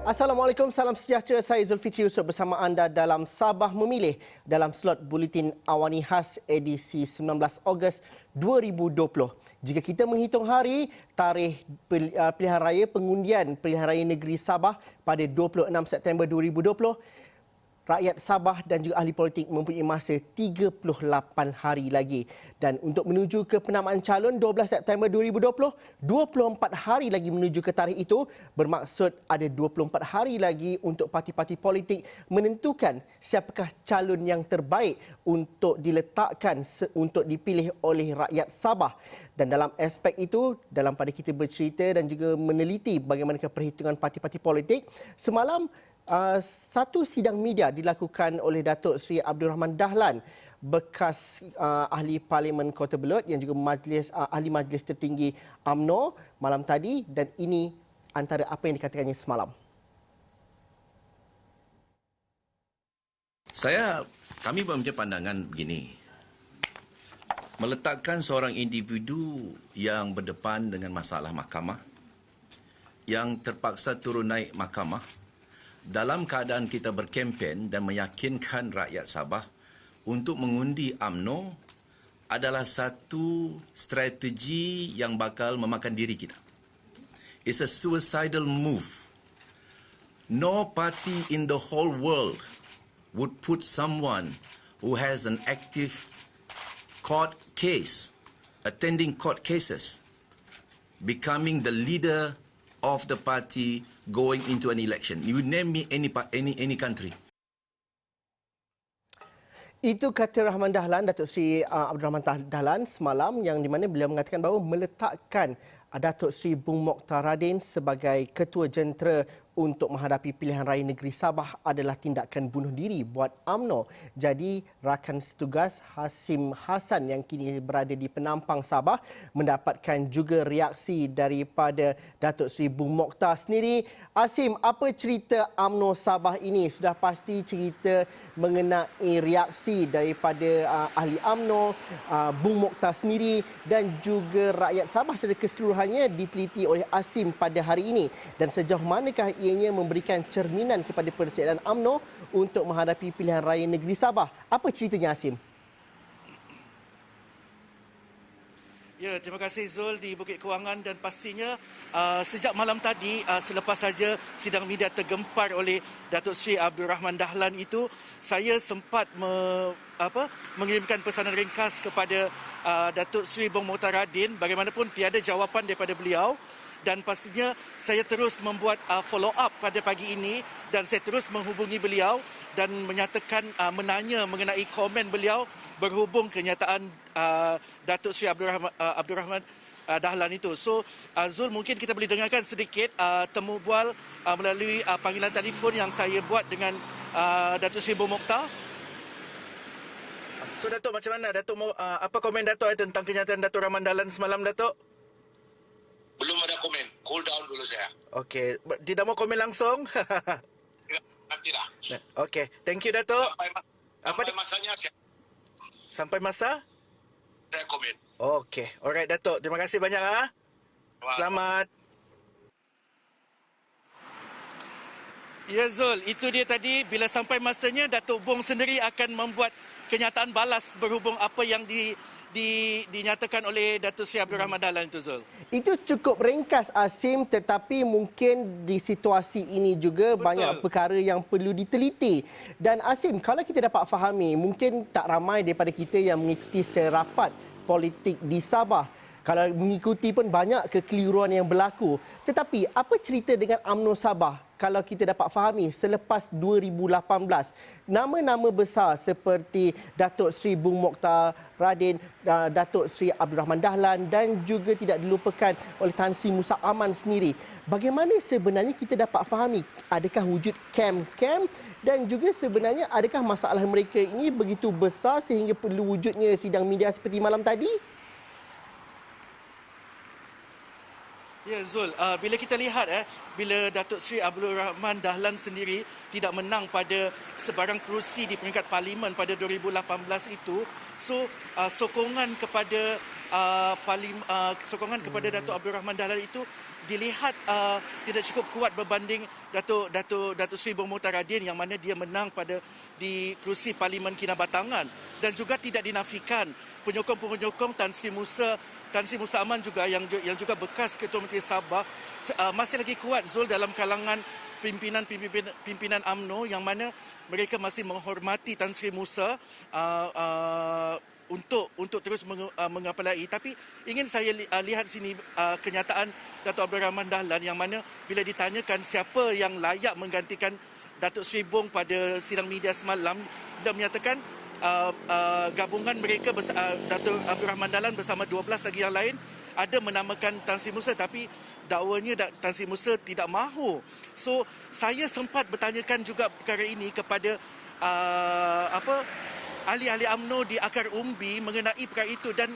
Assalamualaikum, salam sejahtera. Saya Zulfikri Yusof bersama anda dalam Sabah Memilih dalam slot Buletin Awani Khas edisi 19 Ogos 2020. Jika kita menghitung hari, tarikh pilihan raya pengundian pilihan raya negeri Sabah pada 26 September 2020, rakyat Sabah dan juga ahli politik mempunyai masa 38 hari lagi. Dan untuk menuju ke penamaan calon 12 September 2020, 24 hari lagi menuju ke tarikh itu, bermaksud ada 24 hari lagi untuk parti-parti politik menentukan siapakah calon yang terbaik untuk diletakkan untuk dipilih oleh rakyat Sabah. Dan dalam aspek itu, dalam pada kita bercerita dan juga meneliti bagaimana perhitungan parti-parti politik, semalam satu sidang media dilakukan oleh Datuk Seri Abdul Rahman Dahlan, bekas ahli Parlimen Kota Belud yang juga ahli majlis tertinggi UMNO malam tadi, dan ini antara apa yang dikatakannya semalam. Kami mempunyai pandangan begini. Meletakkan seorang individu yang berdepan dengan masalah mahkamah, yang terpaksa turun naik mahkamah, dalam keadaan kita berkempen dan meyakinkan rakyat Sabah untuk mengundi UMNO adalah satu strategi yang bakal memakan diri kita. It's a suicidal move. No party in the whole world would put someone who has an active court case, attending court cases, becoming the leader of the party going into an election. You name me any country. Itu kata Rahman Dahlan, Datuk Seri Abdul Rahman Dahlan semalam, yang di mana beliau mengatakan bahawa meletakkan Datuk Seri Bung Mokhtar Radin sebagai Ketua Jentera untuk menghadapi pilihan raya negeri Sabah adalah tindakan bunuh diri buat UMNO. Jadi rakan setugas Hasim Hassan yang kini berada di Penampang Sabah mendapatkan juga reaksi daripada Datuk Seri Bung Mokhtar sendiri. Hasim, apa cerita UMNO Sabah ini? Sudah pasti cerita mengenai reaksi daripada ahli UMNO, Bung Mokhtar sendiri dan juga rakyat Sabah secara keseluruhannya diteliti oleh Hasim pada hari ini. Dan sejauh manakah ianya memberikan cerminan kepada persediaan UMNO untuk menghadapi pilihan raya negeri Sabah? Apa ceritanya, Hasim? Ya, terima kasih Zul di Bukit Kewangan, dan pastinya sejak malam tadi selepas saja sidang media tergempar oleh Datuk Seri Abdul Rahman Dahlan itu, saya sempat mengirimkan pesanan ringkas kepada Datuk Seri Bung Mokhtar Radin. Bagaimanapun tiada jawapan daripada beliau. Dan pastinya saya terus membuat follow up pada pagi ini, dan saya terus menghubungi beliau dan menyatakan menanya mengenai komen beliau berhubung kenyataan Datuk Seri Abdul Rahman Dahlan itu. So Zul, mungkin kita boleh dengarkan sedikit temu bual melalui panggilan telefon yang saya buat dengan Datuk Seri Bung Mokhtar. So Datuk, macam mana Datuk, apa komen Datuk tentang kenyataan Datuk Rahman Dahlan semalam, Datuk? Belum ada komen. Cool down dulu saya. Okey. Tidak mau komen langsung? Nanti dah. Okey. Thank you, Datuk. Sampai masanya saya... Sampai masa? Saya komen. Okey. Alright, Datuk. Terima kasih banyak. Selamat. Ya, Zul. Itu dia tadi. Bila sampai masanya, Datuk Bung sendiri akan membuat kenyataan balas berhubung apa yang dinyatakan oleh Datuk Seri Abdul Rahman Dahlan itu, Zul. Itu cukup ringkas, Hasim, tetapi mungkin di situasi ini juga banyak perkara yang perlu diteliti. Dan Hasim, kalau kita dapat fahami, mungkin tak ramai daripada kita yang mengikuti secara rapat politik di Sabah. Kalau mengikuti pun banyak kekeliruan yang berlaku. Tetapi apa cerita dengan UMNO Sabah? kalau kita dapat fahami selepas 2018, nama-nama besar seperti Datuk Seri Bung Mokhtar Radin, Datuk Seri Abdul Rahman Dahlan dan juga tidak dilupakan oleh Tan Sri Musa Aman sendiri. Bagaimana sebenarnya kita dapat fahami adakah wujud kem-kem dan juga sebenarnya adakah masalah mereka ini begitu besar sehingga perlu wujudnya sidang media seperti malam tadi? Ya Zul, bila kita lihat bila Datuk Seri Abdul Rahman Dahlan sendiri tidak menang pada sebarang kerusi di peringkat parlimen pada 2018 itu, so sokongan kepada Datuk Abdul Rahman Dahlan itu dilihat tidak cukup kuat berbanding Datuk Seri Bung Mokhtar Radin yang mana dia menang di kerusi Parlimen Kinabatangan, dan juga tidak dinafikan penyokong-penyokong Tan Sri Musa Aman juga yang juga bekas Ketua Menteri Sabah masih lagi kuat Zul dalam kalangan pimpinan UMNO yang mana mereka masih menghormati Tan Sri Musa untuk terus mengapalai. Tapi ingin saya lihat sini kenyataan Datuk Abdul Rahman Dahlan yang mana bila ditanyakan siapa yang layak menggantikan Datuk Seri Bong pada sidang media semalam, dia menyatakan gabungan mereka Datuk Abdul Rahman Dahlan bersama 12 lagi yang lain ada menamakan Tan Sri Musa, tapi dakwanya Tan Sri Musa tidak mahu. So saya sempat bertanyakan juga perkara ini kepada ahli-ahli UMNO di akar umbi mengenai perkara itu, dan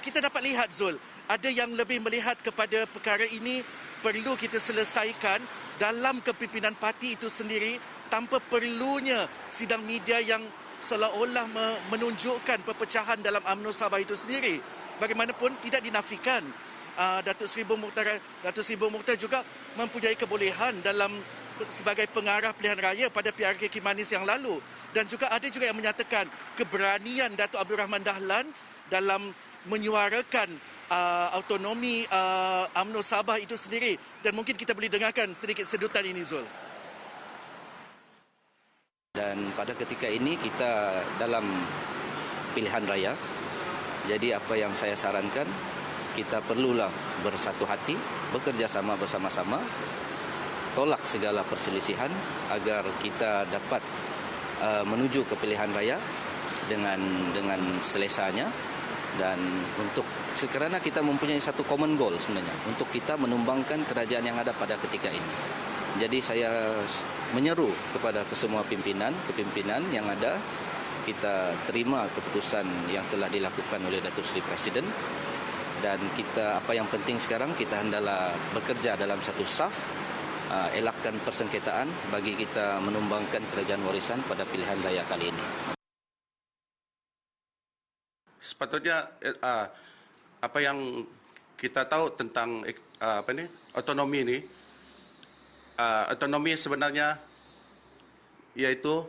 kita dapat lihat Zul, ada yang lebih melihat kepada perkara ini perlu kita selesaikan dalam kepimpinan parti itu sendiri tanpa perlunya sidang media yang seolah-olah menunjukkan perpecahan dalam UMNO Sabah itu sendiri. Bagaimanapun tidak dinafikan Datuk Seri Bung Mokhtar juga mempunyai kebolehan sebagai pengarah pilihan raya pada PRK Kimanis yang lalu, dan juga ada juga yang menyatakan keberanian Datuk Abdul Rahman Dahlan dalam menyuarakan autonomi UMNO Sabah itu sendiri, dan mungkin kita boleh dengarkan sedikit sedutan ini Zul. Dan pada ketika ini kita dalam pilihan raya, jadi apa yang saya sarankan, kita perlulah bersatu hati, bekerja sama bersama-sama, tolak segala perselisihan agar kita dapat menuju ke pilihan raya dengan selesanya, dan kerana kita mempunyai satu common goal sebenarnya untuk kita menumbangkan kerajaan yang ada pada ketika ini. Jadi saya menyeru kepada kesemua kepimpinan yang ada, kita terima keputusan yang telah dilakukan oleh Datuk Seri Presiden, dan apa yang penting sekarang kita hendaklah bekerja dalam satu saf, elakkan persengketaan bagi kita menumbangkan kerajaan warisan pada pilihan raya kali ini. Sepatutnya apa yang kita tahu tentang otonomi ini, otonomi sebenarnya iaitu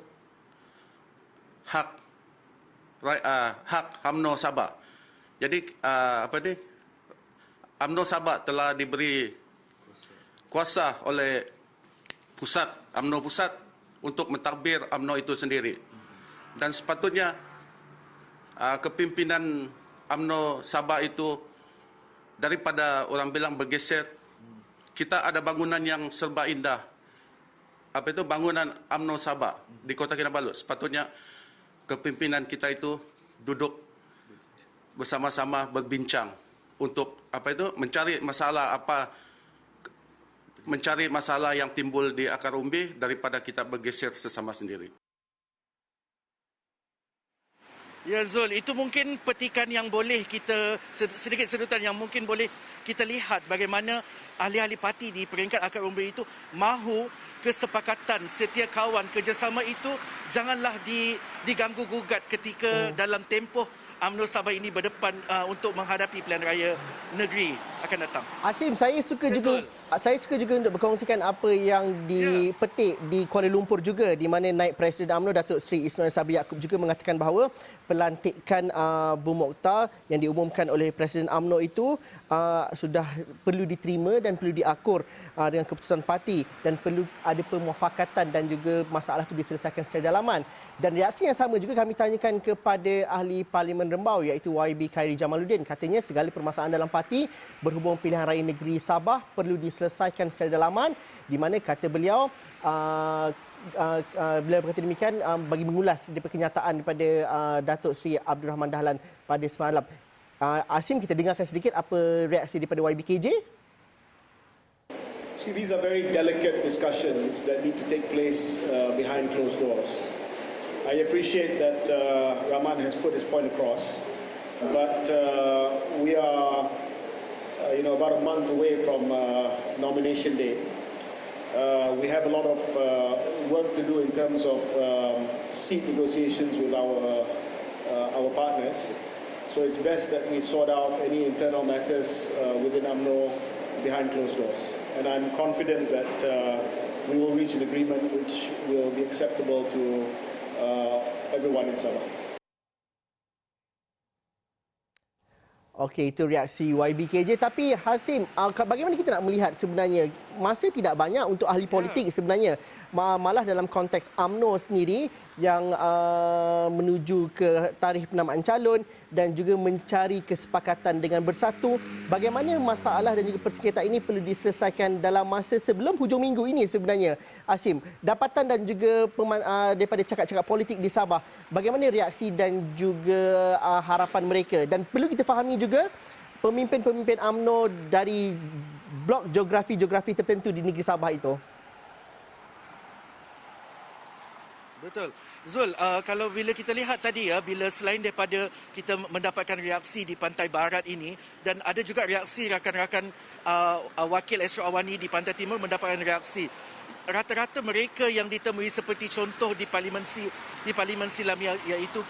hak UMNO Sabah. Jadi UMNO Sabah telah diberi kuasa oleh UMNO pusat untuk mentadbir UMNO itu sendiri, dan sepatutnya kepimpinan UMNO Sabah itu daripada orang bilang bergeser. Kita ada bangunan yang serba indah. Bangunan UMNO Sabah di Kota Kinabalu. Sepatutnya kepimpinan kita itu duduk bersama-sama berbincang untuk mencari masalah yang timbul di akar umbi daripada kita bergeser sesama sendiri. Ya Zul, itu mungkin petikan yang boleh kita, sedikit sedutan yang mungkin boleh kita lihat bagaimana ahli-ahli parti di peringkat akar umbi itu mahu kesepakatan setia kawan kerjasama itu janganlah diganggu-gugat ketika dalam tempoh UMNO Sabah ini berdepan untuk menghadapi pilihan raya negeri akan datang. Asim, saya suka juga untuk berkongsikan apa yang dipetik di Kuala Lumpur juga, di mana Naib Presiden UMNO Datuk Seri Ismail Sabri Yaakob juga mengatakan bahawa pelantikan Bung Mokhtar yang diumumkan oleh Presiden UMNO itu sudah perlu diterima dan perlu diakur dengan keputusan parti, dan perlu ada permuafakatan dan juga masalah itu diselesaikan secara dalaman. Dan reaksi yang sama juga kami tanyakan kepada ahli Parlimen Rembau iaitu YB Khairi Jamaluddin. Katanya segala permasalahan dalam parti berhubung pilihan raya negeri Sabah perlu diselesaikan diselesaikan secara dalaman, di mana kata beliau beliau berkata demikian bagi mengulas daripada kenyataan daripada Datuk Seri Abdul Rahman Dahlan pada semalam. Asim, kita dengarkan sedikit apa reaksi daripada YBKJ. See, these are very delicate discussions that need to take place behind closed doors. I appreciate that Rahman has put his point across, but we are, about a month away from nomination day. We have a lot of work to do in terms of seat negotiations with our partners. So it's best that we sort out any internal matters within UMNO behind closed doors. And I'm confident that we will reach an agreement which will be acceptable to everyone in Sabah. Okey, itu reaksi YBKJ. Tapi Hasim, bagaimana kita nak melihat sebenarnya masa tidak banyak untuk ahli politik sebenarnya. Malah dalam konteks UMNO sendiri yang menuju ke tarikh penamaan calon dan juga mencari kesepakatan dengan bersatu. Bagaimana masalah dan juga persengketaan ini perlu diselesaikan dalam masa sebelum hujung minggu ini sebenarnya. Hasim, dapatan dan juga daripada cakap-cakap politik di Sabah, bagaimana reaksi dan juga harapan mereka? Dan perlu kita fahami juga pemimpin-pemimpin UMNO dari blok geografi-geografi tertentu di negeri Sabah itu. Betul. Zul, kalau bila kita lihat tadi bila selain daripada kita mendapatkan reaksi di pantai barat ini dan ada juga reaksi rakan-rakan wakil Ashraf Awani di pantai timur mendapatkan reaksi. Rata-rata mereka yang ditemui seperti contoh di Parlimen Silam iaitu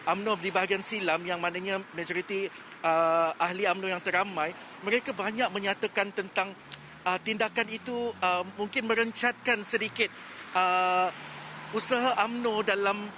UMNO di bahagian Silam yang maknanya majoriti ahli UMNO yang teramai, mereka banyak menyatakan tentang tindakan itu mungkin merencatkan sedikit usaha UMNO dalam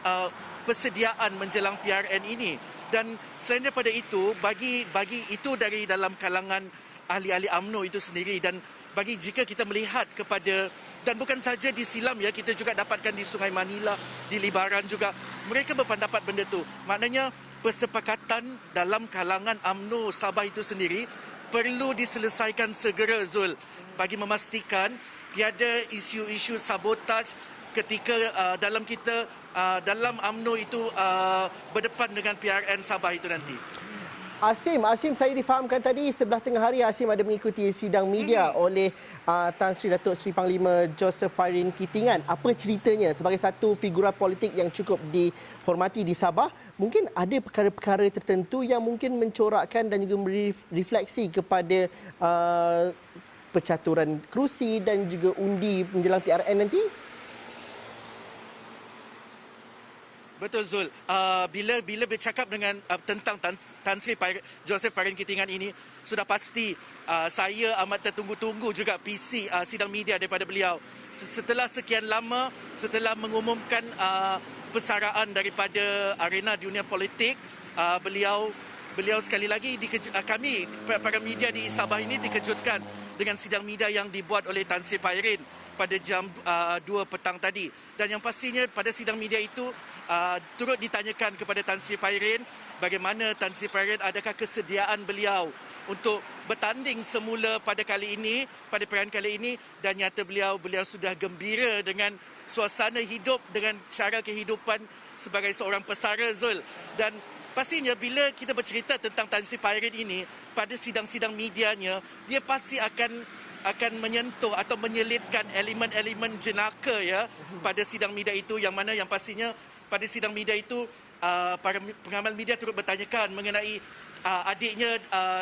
persediaan menjelang PRN ini. Dan selain daripada itu, bagi itu dari dalam kalangan ahli-ahli UMNO itu sendiri, dan bagi jika kita melihat kepada, dan bukan saja di Silam kita juga dapatkan di Sungai Manila, di Libaran juga, mereka berpendapat benda tu. Maknanya persepakatan dalam kalangan UMNO Sabah itu sendiri perlu diselesaikan segera, Zul, bagi memastikan tiada isu-isu sabotaj ketika dalam UMNO itu berdepan dengan PRN Sabah itu nanti. Asim, saya difahamkan tadi sebelah tengah hari Asim ada mengikuti sidang media oleh Tan Sri Datuk Seri Panglima Joseph Fairin Kitingan. Apa ceritanya sebagai satu figura politik yang cukup dihormati di Sabah? Mungkin ada perkara-perkara tertentu yang mungkin mencorakkan dan juga memberi refleksi kepada percaturan kerusi dan juga undi menjelang PRN nanti? Betul, Zul. Bila bercakap dengan tentang Tan Sri Joseph Fairin Kitingan ini, sudah pasti saya amat tertunggu-tunggu juga PC sidang media daripada beliau. Setelah sekian lama, setelah mengumumkan persaraan daripada arena dunia politik, beliau sekali lagi kami para media di Sabah ini dikejutkan dengan sidang media yang dibuat oleh Tan Sri Fairin pada jam 2 petang tadi. Dan yang pastinya pada sidang media itu turut ditanyakan kepada Tan Sri Fairin bagaimana Tan Sri Fairin, adakah kesediaan beliau untuk bertanding semula pada perayaan kali ini, dan nyata beliau sudah gembira dengan suasana hidup, dengan cara kehidupan sebagai seorang pesara, Zul. Dan pastinya bila kita bercerita tentang Tan Sri Fairin ini pada sidang-sidang medianya, dia pasti akan menyentuh atau menyelitkan elemen-elemen jenaka pada sidang media itu, yang mana yang pastinya pada sidang media itu para pengamal media turut bertanyakan mengenai adiknya,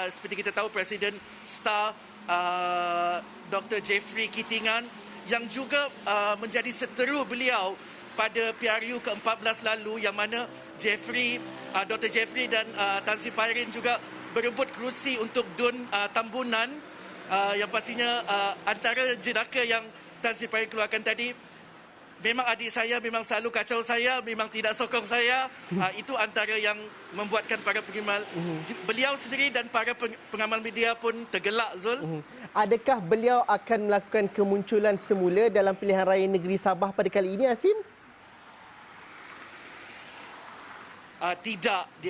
seperti kita tahu Presiden Star Dr. Jeffrey Kitingan yang juga menjadi seteru beliau pada PRU ke-14 lalu, yang mana Dr. Jeffrey dan Tan Sri Fairin juga berebut kerusi untuk DUN Tambunan, yang pastinya antara jenaka yang Tan Sri Fairin keluarkan tadi, memang adik saya memang selalu kacau saya, memang tidak sokong saya. Itu antara yang membuatkan para pengamal, beliau sendiri dan para pengamal media pun tergelak, Zul. Adakah beliau akan melakukan kemunculan semula dalam pilihan raya negeri Sabah pada kali ini, Asim? Tidak,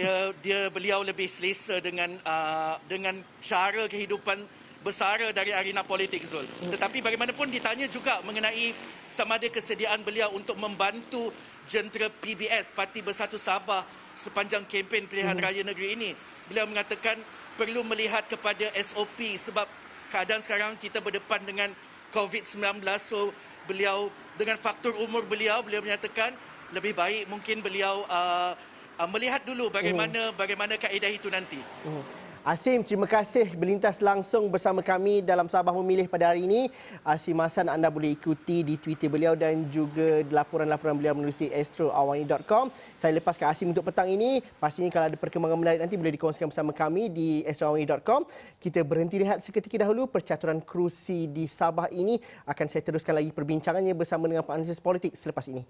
beliau lebih selesa dengan cara kehidupan bersara dari arena politik, Zul. Tetapi bagaimanapun ditanya juga mengenai sama ada kesediaan beliau untuk membantu jentera PBS, Parti Bersatu Sabah, sepanjang kempen pilihan raya negeri ini. Beliau mengatakan perlu melihat kepada SOP sebab keadaan sekarang kita berdepan dengan COVID-19. So beliau dengan faktor umur beliau menyatakan lebih baik mungkin beliau melihat dulu bagaimana kaedah itu nanti. Asim, terima kasih berlintas langsung bersama kami dalam Sabah Memilih pada hari ini. Asim Hassan anda boleh ikuti di Twitter beliau dan juga laporan-laporan beliau menerusi astroawani.com. Saya lepaskan Asim untuk petang ini. Pastinya kalau ada perkembangan menarik nanti boleh dikongsikan bersama kami di astroawani.com. Kita berhenti rehat seketika dahulu. Percaturan kerusi di Sabah ini akan saya teruskan lagi perbincangannya bersama dengan penganalisis politik selepas ini.